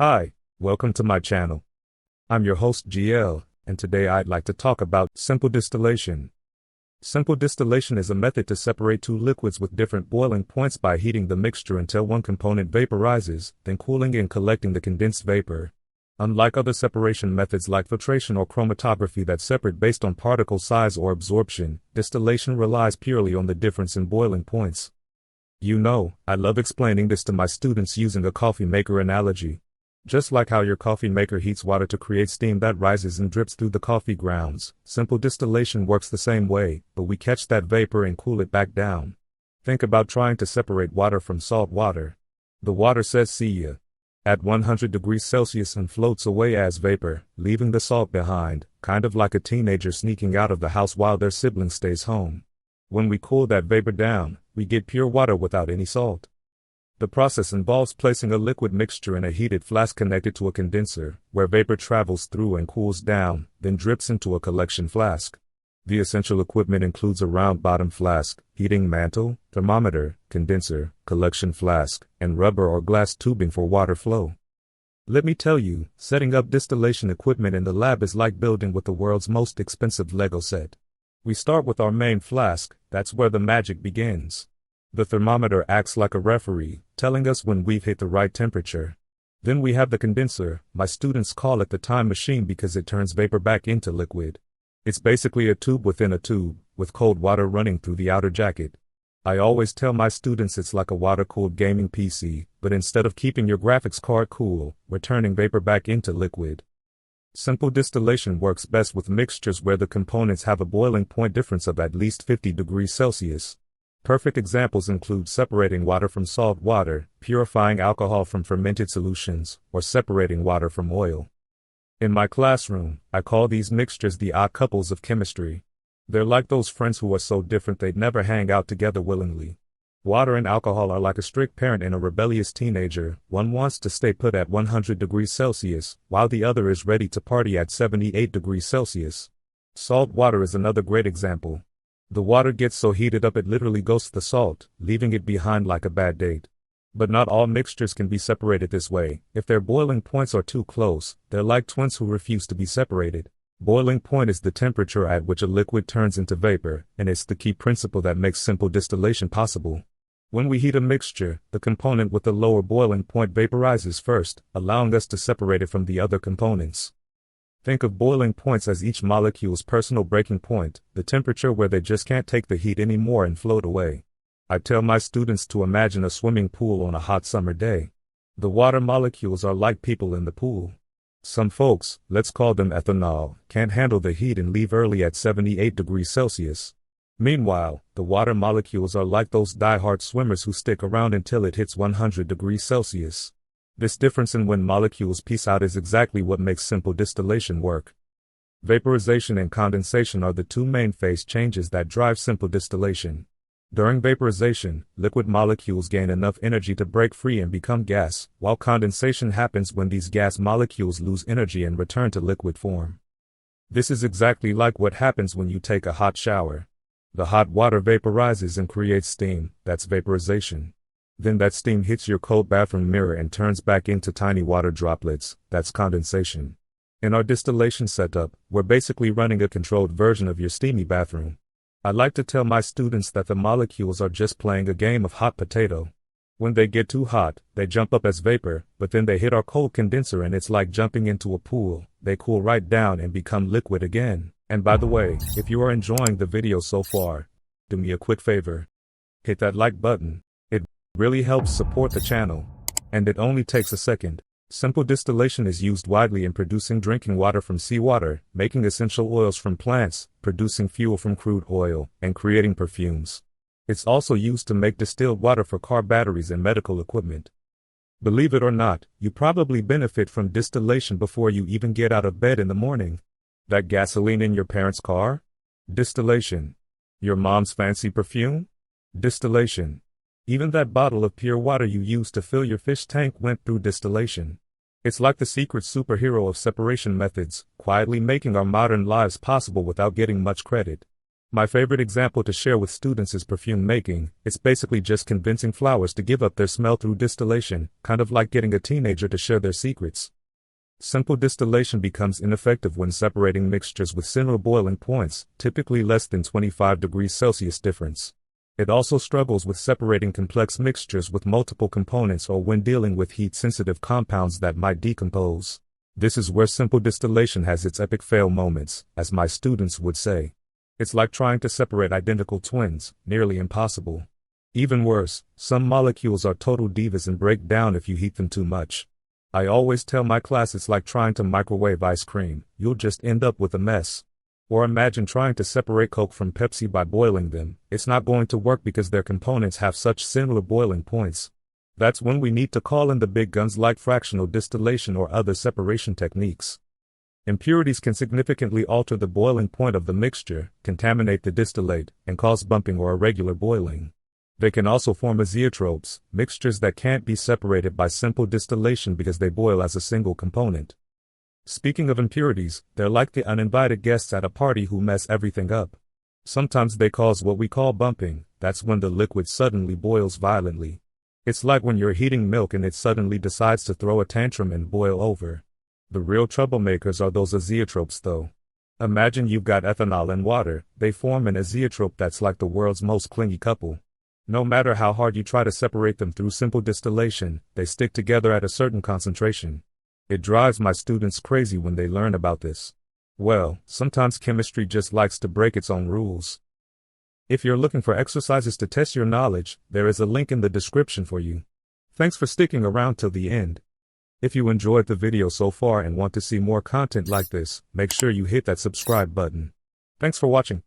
Hi, welcome to my channel. I'm your host GL, and today I'd like to talk about simple distillation. Simple distillation is a method to separate two liquids with different boiling points by heating the mixture until one component vaporizes, then cooling and collecting the condensed vapor. Unlike other separation methods like filtration or chromatography that separate based on particle size or absorption, distillation relies purely on the difference in boiling points. You know, I love explaining this to my students using a coffee maker analogy. Just like how your coffee maker heats water to create steam that rises and drips through the coffee grounds, simple distillation works the same way, but we catch that vapor and cool it back down. Think about trying to separate water from salt water. The water says see ya at 100 degrees Celsius and floats away as vapor, leaving the salt behind, kind of like a teenager sneaking out of the house while their sibling stays home. When we cool that vapor down, we get pure water without any salt. The process involves placing a liquid mixture in a heated flask connected to a condenser, where vapor travels through and cools down, then drips into a collection flask. The essential equipment includes a round-bottom flask, heating mantle, thermometer, condenser, collection flask, and rubber or glass tubing for water flow. Let me tell you, setting up distillation equipment in the lab is like building with the world's most expensive Lego set. We start with our main flask, that's where the magic begins. The thermometer acts like a referee, telling us when we've hit the right temperature. Then we have the condenser. My students call it the time machine because it turns vapor back into liquid. It's basically a tube within a tube, with cold water running through the outer jacket. I always tell my students it's like a water-cooled gaming PC, but instead of keeping your graphics card cool, we're turning vapor back into liquid. Simple distillation works best with mixtures where the components have a boiling point difference of at least 50 degrees Celsius. Perfect examples include separating water from salt water, purifying alcohol from fermented solutions, or separating water from oil. In my classroom, I call these mixtures the odd couples of chemistry. They're like those friends who are so different they'd never hang out together willingly. Water and alcohol are like a strict parent and a rebellious teenager. One wants to stay put at 100 degrees Celsius, while the other is ready to party at 78 degrees Celsius. Salt water is another great example. The water gets so heated up it literally ghosts the salt, leaving it behind like a bad date. But not all mixtures can be separated this way. If their boiling points are too close, they're like twins who refuse to be separated. Boiling point is the temperature at which a liquid turns into vapor, and it's the key principle that makes simple distillation possible. When we heat a mixture, the component with the lower boiling point vaporizes first, allowing us to separate it from the other components. Think of boiling points as each molecule's personal breaking point, the temperature where they just can't take the heat anymore and float away. I tell my students to imagine a swimming pool on a hot summer day. The water molecules are like people in the pool. Some folks, let's call them ethanol, can't handle the heat and leave early at 78 degrees Celsius. Meanwhile, the water molecules are like those die-hard swimmers who stick around until it hits 100 degrees Celsius. This difference in when molecules peace out is exactly what makes simple distillation work. Vaporization and condensation are the two main phase changes that drive simple distillation. During vaporization, liquid molecules gain enough energy to break free and become gas, while condensation happens when these gas molecules lose energy and return to liquid form. This is exactly like what happens when you take a hot shower. The hot water vaporizes and creates steam, that's vaporization. Then that steam hits your cold bathroom mirror and turns back into tiny water droplets, that's condensation. In our distillation setup, we're basically running a controlled version of your steamy bathroom. I like to tell my students that the molecules are just playing a game of hot potato. When they get too hot, they jump up as vapor, but then they hit our cold condenser and it's like jumping into a pool. They cool right down and become liquid again. And by the way, if you are enjoying the video so far, do me a quick favor. Hit that like button. It really helps support the channel. And it only takes a second. Simple distillation is used widely in producing drinking water from seawater, making essential oils from plants, producing fuel from crude oil, and creating perfumes. It's also used to make distilled water for car batteries and medical equipment. Believe it or not, you probably benefit from distillation before you even get out of bed in the morning. That gasoline in your parents' car? Distillation. Your mom's fancy perfume? Distillation. Even that bottle of pure water you used to fill your fish tank went through distillation. It's like the secret superhero of separation methods, quietly making our modern lives possible without getting much credit. My favorite example to share with students is perfume making. It's basically just convincing flowers to give up their smell through distillation, kind of like getting a teenager to share their secrets. Simple distillation becomes ineffective when separating mixtures with similar boiling points, typically less than 25 degrees Celsius difference. It also struggles with separating complex mixtures with multiple components or when dealing with heat-sensitive compounds that might decompose. This is where simple distillation has its epic fail moments, as my students would say. It's like trying to separate identical twins, nearly impossible. Even worse, some molecules are total divas and break down if you heat them too much. I always tell my class it's like trying to microwave ice cream, you'll just end up with a mess. Or imagine trying to separate Coke from Pepsi by boiling them. It's not going to work because their components have such similar boiling points. That's when we need to call in the big guns like fractional distillation or other separation techniques. Impurities can significantly alter the boiling point of the mixture, contaminate the distillate, and cause bumping or irregular boiling. They can also form azeotropes, mixtures that can't be separated by simple distillation because they boil as a single component. Speaking of impurities, they're like the uninvited guests at a party who mess everything up. Sometimes they cause what we call bumping. That's when the liquid suddenly boils violently. It's like when you're heating milk and it suddenly decides to throw a tantrum and boil over. The real troublemakers are those azeotropes though. Imagine you've got ethanol and water. They form an azeotrope that's like the world's most clingy couple. No matter how hard you try to separate them through simple distillation, they stick together at a certain concentration. It drives my students crazy when they learn about this. Well, sometimes chemistry just likes to break its own rules. If you're looking for exercises to test your knowledge, there is a link in the description for you. Thanks for sticking around till the end. If you enjoyed the video so far and want to see more content like this, make sure you hit that subscribe button. Thanks for watching.